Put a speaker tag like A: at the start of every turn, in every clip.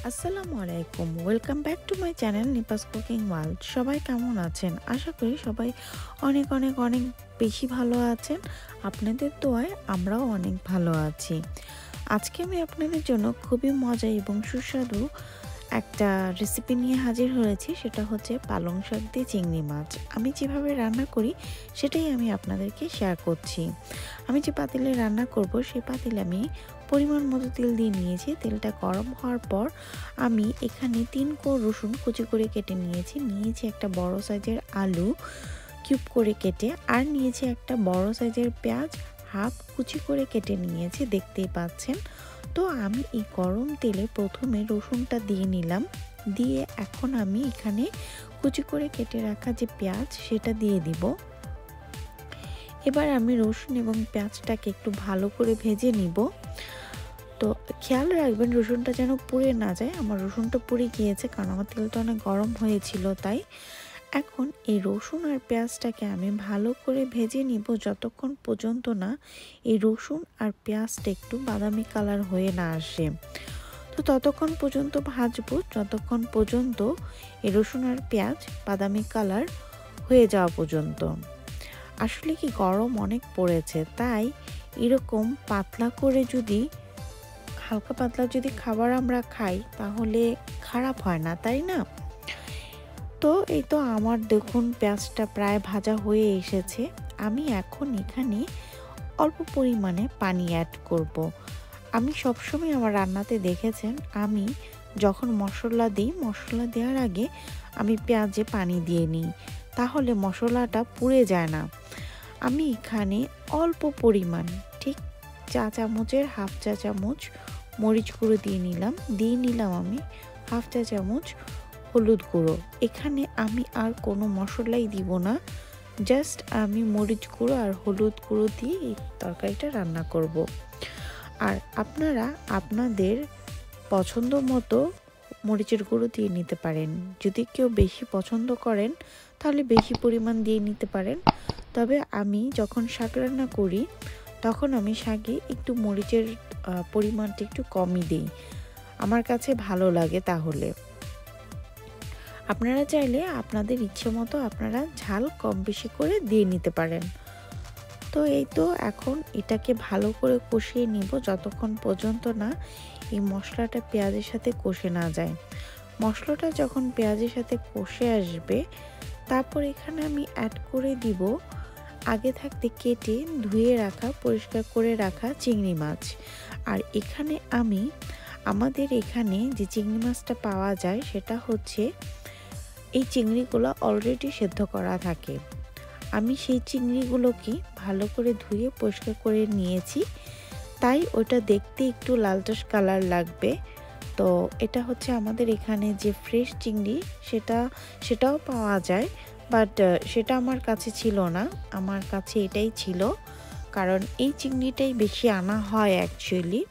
A: আসসালামু আলাইকুম, welcome back to my channel নিপাস cooking world. সবাই কেমন আছেন? আশা করি সবাই অনেক অনেক অনেক বেশি ভালো আছেন। আপনাদের দোয়ায় আমরাও অনেক ভালো আছি। আজকে আমি আপনাদের জন্য খুবই মজা এবং সুস্বাদু একটা রেসিপি নিয়ে হাজির হয়েছি। সেটা হচ্ছে পালং শাক দিয়ে চিংড়ি মাছ। আমি যেভাবে রান্না করি সেটাই আমি আপনাদেরকে শেয়ার করছি। আমি যে পাতিলে রান্না করব সেই পাতিলে আমি পরিমাণ মতো তেল দিয়ে নিয়েছি। তেলটা গরম হওয়ার পর আমি এখানে 3 কোয়া রসুন কুচি করে কেটে নিয়েছি একটা বড় সাইজের আলু কিউব করে কেটে, আর নিয়েছি একটা বড় সাইজের পেঁয়াজ হাফ কুচি করে কেটে নিয়েছি, দেখতেই পাচ্ছেন। তো আমি এই গরম তেলে প্রথমে রসুনটা দিয়ে নিলাম, দিয়ে এখন আমি এখানে কুচি করে কেটে রাখা যে পেঁয়াজ সেটা দিয়ে দিব। এবার আমি রসুন এবং পেঁয়াজটাকে একটু ভালো করে ভেজে নিব। তো খেয়াল রাখবেন রসুনটা যেন পুড়ে না যায়। আমার রসুনটা পুড়ে গিয়েছে কারণ আমার তেলটা অনেক গরম হয়েছিল তাই। এখন এই রসুন আর পেঁয়াজটাকে আমি ভালো করে ভেজে নিব যতক্ষণ পর্যন্ত না এই রসুন আর পেঁয়াজটা একটু বাদামি কালার হয়ে না আসে। তো ততক্ষণ পর্যন্ত ভাজবো যতক্ষণ পর্যন্ত এই রসুন আর পেঁয়াজ বাদামি কালার হয়ে যাওয়া পর্যন্ত। আসলে কি গরম অনেক পড়েছে, তাই এরকম পাতলা করে যদি হালকা পাতলা যদি খাবার আমরা খাই তাহলে খারাপ হয় না, তাই না? তো এই তো আমার দেখুন পেঁয়াজটা প্রায় ভাজা হয়ে এসেছে। আমি এখন এখানে অল্প পরিমাণে পানি অ্যাড করব। আমি সবসময় আমার রান্নাতে দেখেছেন আমি যখন মশলা দিই, মশলা দেওয়ার আগে আমি পেঁয়াজে পানি দিয়ে নিই, তাহলে মশলাটা পুড়ে যায় না। আমি এখানে অল্প পরিমাণ ঠিক চা চামচের হাফ চা চামচ মরিচ গুঁড়ো দিয়ে নিলাম আমি হাফ চা চামচ হলুদ গুঁড়ো। এখানে আমি আর কোনো মশলাই দিব না, জাস্ট আমি মরিচ গুঁড়ো আর হলুদ গুঁড়ো দিয়ে এই তরকারিটা রান্না করব। আর আপনারা আপনাদের পছন্দ মতো মরিচের গুঁড়ো দিয়ে নিতে পারেন। যদি কেউ বেশি পছন্দ করেন তাহলে বেশি পরিমাণ দিয়ে নিতে পারেন। তবে আমি যখন শাক রান্না করি তখন আমি শাকে একটু মরিচের পরিমাণটা একটু কমই দিই, আমার কাছে ভালো লাগে। তাহলে আপনারা চাইলে আপনাদের ইচ্ছে মতো আপনারা ঝাল কম বেশি করে দিয়ে নিতে পারেন। তো এই তো এখন এটাকে ভালো করে কষিয়ে নিব যতক্ষণ পর্যন্ত না এই মশলাটা পেঁয়াজের সাথে কষে না যায়। মশলাটা যখন পেঁয়াজের সাথে কষে আসবে তারপর এখানে আমি অ্যাড করে দিব আগে থাকতে কেটে ধুয়ে রাখা পরিষ্কার করে রাখা চিংড়ি মাছ। আর এখানে আমি আমাদের এখানে যে চিংড়ি মাছটা পাওয়া যায় সেটা হচ্ছে এই চিংড়িগুলো অলরেডি সেদ্ধ করা থাকে। আমি সেই চিংড়িগুলোকে ভালো করে ধুয়ে পরিষ্কার করে নিয়েছি, তাই ওটা দেখতে একটু লালটাস কালার লাগবে। তো এটা হচ্ছে আমাদের এখানে যে ফ্রেশ চিংড়ি সেটাও পাওয়া যায়, বাট সেটা আমার কাছে ছিল না, আমার কাছে এটাই ছিল কারণ এই চিংড়িটাই বেশি আনা হয় অ্যাকচুয়ালি।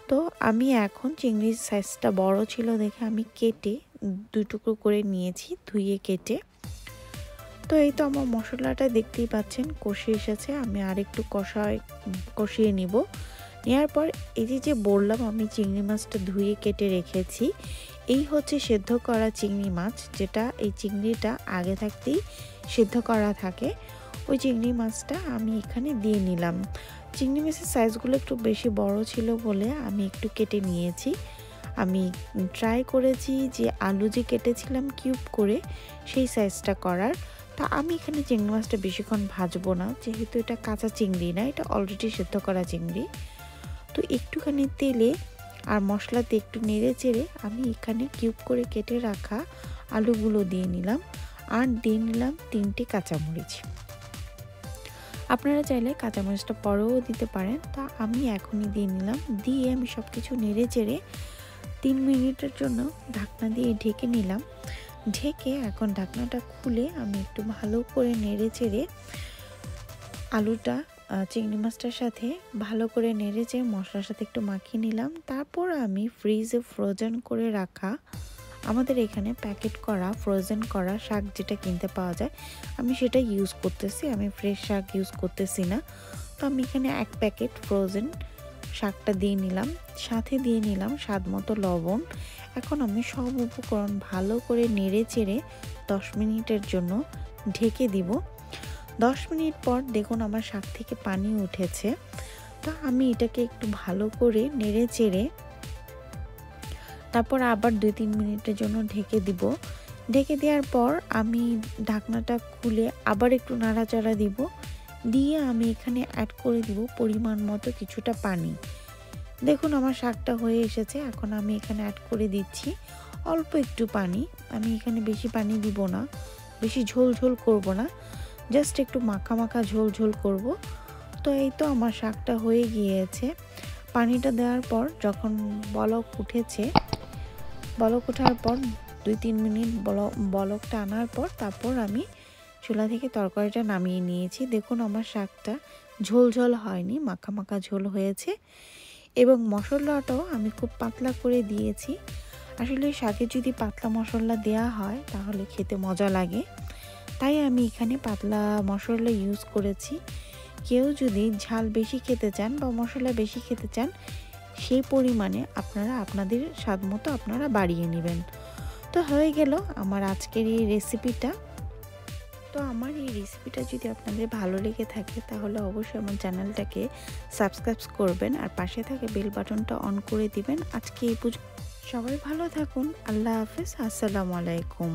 A: তো আমি এখন চিংড়ির সাইজটা বড় ছিল দেখে আমি কেটে 2 টুকরো করে নিয়েছি ধুয়ে কেটে। তো এই তো আমার মশলাটা দেখতেই পাচ্ছেন কষে এসেছে। আমি আর একটু কষিয়ে নিব। নেওয়ার পর এই যে বললাম আমি চিংড়ি মাছটা ধুয়ে কেটে রেখেছি, এই হচ্ছে সেদ্ধ করা চিংড়ি মাছ, যেটা এই চিংড়িটা আগে থাকতেই সেদ্ধ করা থাকে। ওই চিংড়ি মাছটা আমি এখানে দিয়ে নিলাম। চিংড়ি মাছের সাইজগুলো একটু বেশি বড় ছিল বলে আমি একটু কেটে নিয়েছি। আমি ট্রাই করেছি যে আলু যে কেটেছিলাম কিউব করে সেই সাইজটা করার। তা আমি এখানে চিংড়ি মাছটা বেশিক্ষণ ভাজবো না, যেহেতু এটা কাঁচা চিংড়ি না, এটা অলরেডি সেদ্ধ করা চিংড়ি। তো একটুখানি তেলে আর মশলাতে একটু নেড়ে চেড়ে আমি এখানে কিউব করে কেটে রাখা আলুগুলো দিয়ে নিলাম, আর দিয়ে নিলাম 3টে কাঁচামরিচ। আপনারা চাইলে কাঁচামরিচটা পরেও দিতে পারেন, তা আমি এখনই দিয়ে নিলাম। দিয়ে আমি সব কিছু নেড়ে চেড়ে 3 মিনিটের জন্য ঢাকনা দিয়ে ঢেকে নিলাম। ঢেকে এখন ঢাকনাটা খুলে আমি একটু ভালো করে নেড়ে চেড়ে আলুটা চিংড়ি মাছটার সাথে ভালো করে নেড়ে চেড়ে মশলার সাথে একটু মাখিয়ে নিলাম। তারপর আমি ফ্রিজে ফ্রোজেন করে রাখা, আমাদের এখানে প্যাকেট করা ফ্রোজেন করা শাক যেটা কিনতে পাওয়া যায় আমি সেটা ইউজ করতেছি, আমি ফ্রেশ শাক ইউজ করতেছি না। তো আমি এখানে 1 প্যাকেট ফ্রোজেন শাকটা দিয়ে নিলাম, সাথে দিয়ে নিলাম স্বাদ মতো লবণ। এখন আমি সব উপকরণ ভালো করে নেড়ে চেড়ে 10 মিনিটের জন্য ঢেকে দিব। 10 মিনিট পর দেখুন আমার শাক থেকে পানি উঠেছে। তো আমি এটাকে একটু ভালো করে নেড়ে চেড়ে তারপর আবার 2-3 মিনিটের জন্য ঢেকে দিব। ঢেকে দেওয়ার পর আমি ঢাকনাটা খুলে আবার একটু নাড়াচাড়া দিব, দিয়ে আমি এখানে অ্যাড করে দিব পরিমাণ মতো কিছুটা পানি। দেখুন আমার শাকটা হয়ে এসেছে। এখন আমি এখানে অ্যাড করে দিচ্ছি অল্প একটু পানি। আমি এখানে বেশি পানি দিব না, বেশি ঝোল ঝোল করব না, জাস্ট একটু মাখা মাখা ঝোল ঝোল করব। তো এই তো আমার শাকটা হয়ে গিয়েছে। পানিটা দেওয়ার পর যখন বলক উঠেছে, বলক ওঠার পর 2-3 মিনিট বলকটা আনার পর তারপর আমি চুলা থেকে তরকারিটা নামিয়ে নিয়েছি। দেখুন আমার শাকটা ঝোল ঝোল হয়নি, মাখা মাখা ঝোল হয়েছে। এবং মশলাটাও আমি খুব পাতলা করে দিয়েছি। আসলে শাকে যদি পাতলা মশলা দেওয়া হয় তাহলে খেতে মজা লাগে, তাই আমি এখানে পাতলা মশলা ইউজ করেছি। কেউ যদি ঝাল বেশি খেতে চান বা মশলা বেশি খেতে চান, সেই পরিমাণে আপনারা আপনাদের স্বাদ মতো আপনারা বাড়িয়ে নেবেন। তো হয়ে গেল আমার আজকের এই রেসিপিটা। তো আমার এই রেসিপিটা যদি আপনাদের ভালো লেগে থাকে তাহলে অবশ্যই আমার চ্যানেলটাকে সাবস্ক্রাইব করবেন আর পাশে থাকা বেল বাটনটা অন করে দিবেন। আজকে এই সবাই ভালো থাকুন। আল্লাহ হাফেজ। আসসালামু আলাইকুম।